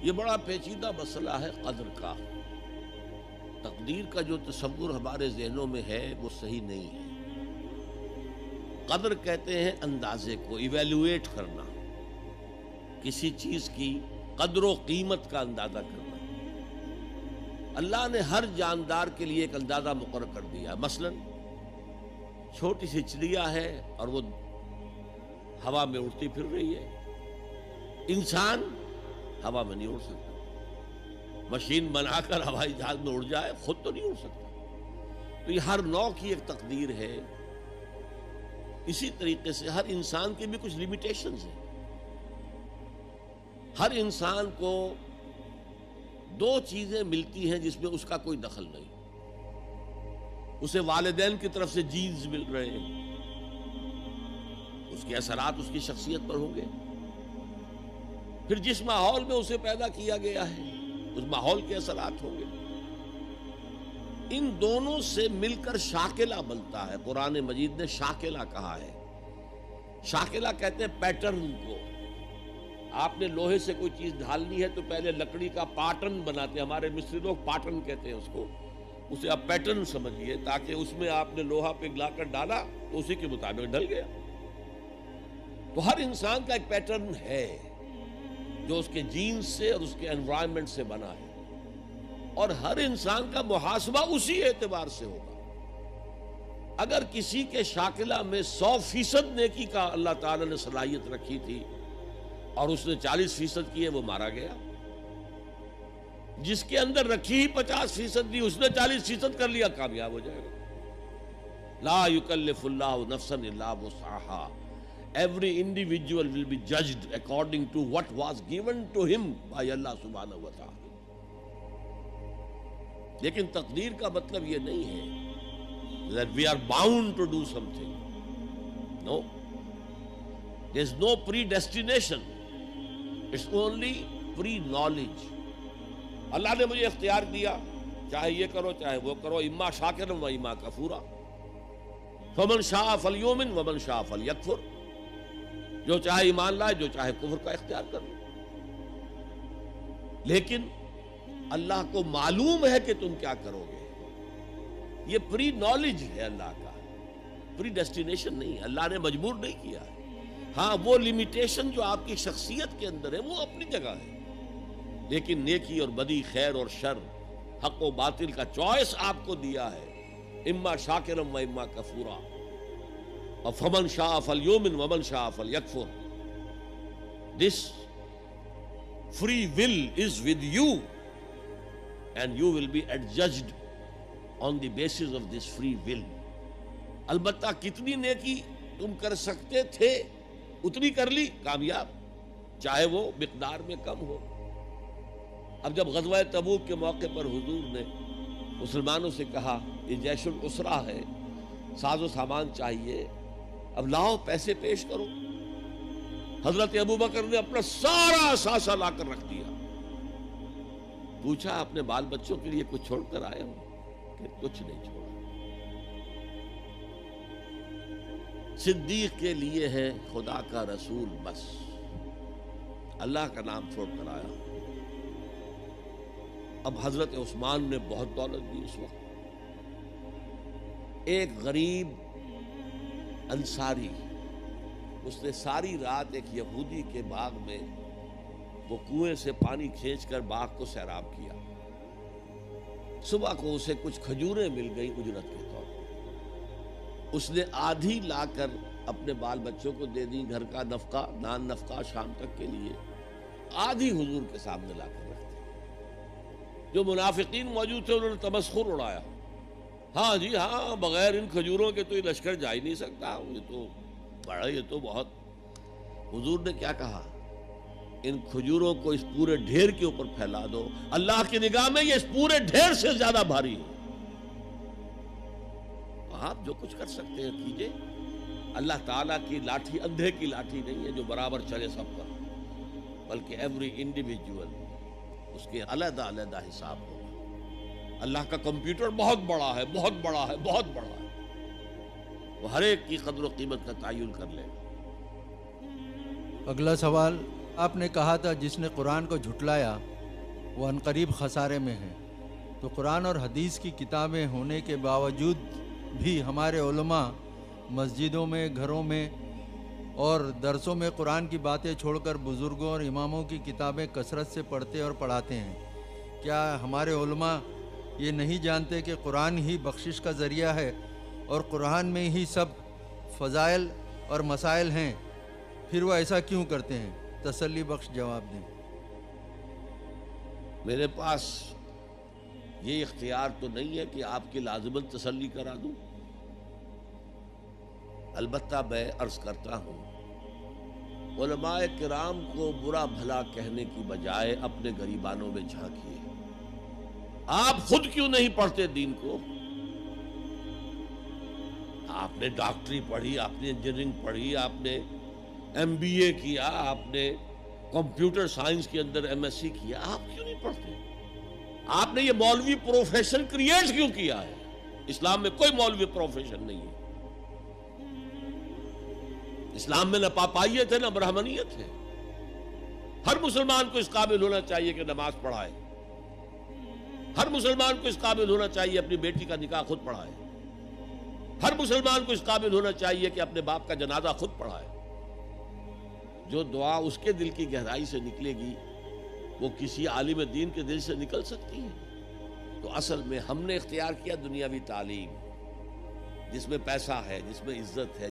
یہ بڑا پیچیدہ مسئلہ ہے قدر کا. تقدیر کا جو تصور ہمارے ذہنوں میں ہے وہ صحیح نہیں ہے. قدر کہتے ہیں اندازے کو، ایویلویٹ کرنا، کسی چیز کی قدر و قیمت کا اندازہ کرنا. اللہ نے ہر جاندار کے لیے ایک اندازہ مقرر کر دیا. مثلا چھوٹی سی چڑیا ہے اور وہ ہوا میں اڑتی پھر رہی ہے. انسان ہوا میں نہیں اڑ سکتا. مشین بنا کر ہوائی جہاز میں اڑ جائے، خود تو نہیں اڑ سکتا. تو یہ ہر نوع کی ایک تقدیر ہے. اسی طریقے سے ہر انسان کے بھی کچھ لیمیٹیشنز ہیں. ہر انسان کو دو چیزیں ملتی ہیں جس میں اس کا کوئی دخل نہیں. اسے والدین کی طرف سے جینز مل رہے ہیں، اس کے اثرات اس کی شخصیت پر ہوں گے. پھر جس ماحول میں اسے پیدا کیا گیا ہے اس ماحول کے اثرات ہوں گے. ان دونوں سے مل کر شاکلہ بنتا ہے. قرآن مجید نے شاکلہ کہا ہے. شاکلہ کہتے ہیں پیٹرن کو. آپ نے لوہے سے کوئی چیز ڈھالنی ہے تو پہلے لکڑی کا پاٹرن بناتے ہیں. ہمارے مصری لوگ پاٹرن کہتے ہیں اس کو. اسے آپ پیٹرن سمجھیے تاکہ اس میں آپ نے لوہا پگھلا کر ڈالا تو اسی کے مطابق ڈھل گیا. تو ہر انسان کا ایک پیٹرن ہے جو اس کے جینز سے اور اس کے انوائرمنٹ سے بنا ہے، اور ہر انسان کا محاسبہ اسی اعتبار سے ہوگا. اگر کسی کے شاکلہ میں 100% نیکی کا اللہ تعالی نے صلاحیت رکھی تھی اور اس نے 40% کی ہے، وہ مارا گیا. جس کے اندر رکھی ہی 50% دی، اس نے 40% کر لیا، کامیاب ہو جائے گا. لا یکلف اللہ نفسا الا وسعها. Every individual will be judged according to what was given to him by Allah subhanahu wa ta'ala. لیکن تقدیر کا مطلب یہ نہیں ہے that we are bound to do something. No. There is no predestination. It's only pre-knowledge. اللہ نے مجھے اختیار دیا، چاہے یہ کرو چاہے وہ کرو، اما شاکرا و اما کفورا. فمن شاء فلیؤمن ومن شاء فلیکفر. جو چاہے ایمان لائے، جو چاہے کفر کا اختیار کر لے. لیکن اللہ کو معلوم ہے کہ تم کیا کرو گے. یہ پری نالج ہے اللہ کا، پری ڈیسٹینیشن نہیں. اللہ نے مجبور نہیں کیا ہے. ہاں وہ لمیٹیشن جو آپ کی شخصیت کے اندر ہے وہ اپنی جگہ ہے، لیکن نیکی اور بدی، خیر اور شر، حق و باطل کا چوائس آپ کو دیا ہے. اما شاکرا و اما کفورا. اور فمن شاء فلیؤمن ومن شاء فلیکفر. This free will is with you and you will be adjudged on the basis of this free will. البتہ کتنی نیکی تم کر سکتے تھے اتنی کر لی، کامیاب، چاہے وہ مقدار میں کم ہو. اب جب غزوہ تبوک کے موقع پر حضور نے مسلمانوں سے کہا یہ جیش العسرہ ہے، ساز و سامان چاہیے، اب لاؤ پیسے پیش کرو. حضرت ابوبکر نے اپنا سارا اثاثہ لا کر رکھ دیا. پوچھا اپنے بال بچوں کے لیے کچھ چھوڑ کر آئے ہو؟ کہ کچھ نہیں چھوڑا. صدیق کے لیے ہے خدا کا رسول، بس اللہ کا نام چھوڑ کر آیا. اب حضرت عثمان نے بہت دولت دی اس وقت. ایک غریب انصاری، اس نے ساری رات ایک یہودی کے باغ میں وہ کنویں سے پانی کھینچ کر باغ کو سیراب کیا. صبح کو اسے کچھ کھجوریں مل گئیں اجرت کے طور پر. اس نے آدھی لا کر اپنے بال بچوں کو دے دی، گھر کا نفقہ، نان نفقہ شام تک کے لیے. آدھی حضور کے سامنے لا کر رکھ دی. جو منافقین موجود تھے انہوں نے تمسخر اڑایا. ہاں جی ہاں، بغیر ان کھجوروں کے تو یہ لشکر جا ہی نہیں سکتا، یہ تو بہت. حضور نے کیا کہا؟ ان کھجوروں کو اس پورے ڈھیر کے اوپر پھیلا دو، اللہ کی نگاہ میں یہ اس پورے ڈھیر سے زیادہ بھاری ہے. آپ جو کچھ کر سکتے ہیں کیجئے. اللہ تعالیٰ کی لاٹھی اندھے کی لاٹھی نہیں ہے جو برابر چلے سب پر، بلکہ ایوری انڈیویجول اس کے علیحدہ علیحدہ حساب ہوگا. اللہ کا کمپیوٹر بہت بڑا ہے، بہت بڑا ہے، بہت بڑا ہے. وہ ہر ایک کی قدر و قیمت کا تعین کر لے. اگلا سوال، آپ نے کہا تھا جس نے قرآن کو جھٹلایا وہ عنقریب خسارے میں ہیں۔ تو قرآن اور حدیث کی کتابیں ہونے کے باوجود بھی ہمارے علماء مسجدوں میں، گھروں میں اور درسوں میں قرآن کی باتیں چھوڑ کر بزرگوں اور اماموں کی کتابیں کثرت سے پڑھتے اور پڑھاتے ہیں۔ کیا ہمارے علماء یہ نہیں جانتے کہ قرآن ہی بخشش کا ذریعہ ہے اور قرآن میں ہی سب فضائل اور مسائل ہیں؟ پھر وہ ایسا کیوں کرتے ہیں؟ تسلی بخش جواب دیں۔ میرے پاس یہ اختیار تو نہیں ہے کہ آپ کی لازماً تسلی کرا دوں، البتہ میں عرض کرتا ہوں، علماء کرام کو برا بھلا کہنے کی بجائے اپنے گریبانوں میں جھانکیے۔ آپ خود کیوں نہیں پڑھتے دین کو؟ آپ نے ڈاکٹری پڑھی، آپ نے انجینئرنگ پڑھی، آپ نے MBA کیا، آپ نے کمپیوٹر سائنس کے اندر MSc کیا، آپ کیوں نہیں پڑھتے؟ آپ نے یہ مولوی پروفیشن کریٹ کیوں کیا ہے؟ اسلام میں کوئی مولوی پروفیشن نہیں ہے۔ اسلام میں نہ پاپائیت ہے نہ برہمنیت ہے۔ ہر مسلمان کو اس قابل ہونا چاہیے کہ نماز پڑھائے، ہر مسلمان کو اس قابل ہونا چاہیے اپنی بیٹی کا نکاح خود پڑھائے، ہر مسلمان کو اس قابل ہونا چاہیے کہ اپنے باپ کا جنازہ خود پڑھائے۔ جو دعا اس کے دل کی گہرائی سے نکلے گی وہ کسی عالم دین کے دل سے نکل سکتی ہے۔ تو اصل میں ہم نے اختیار کیا دنیاوی تعلیم، جس میں پیسہ ہے، جس میں عزت ہے،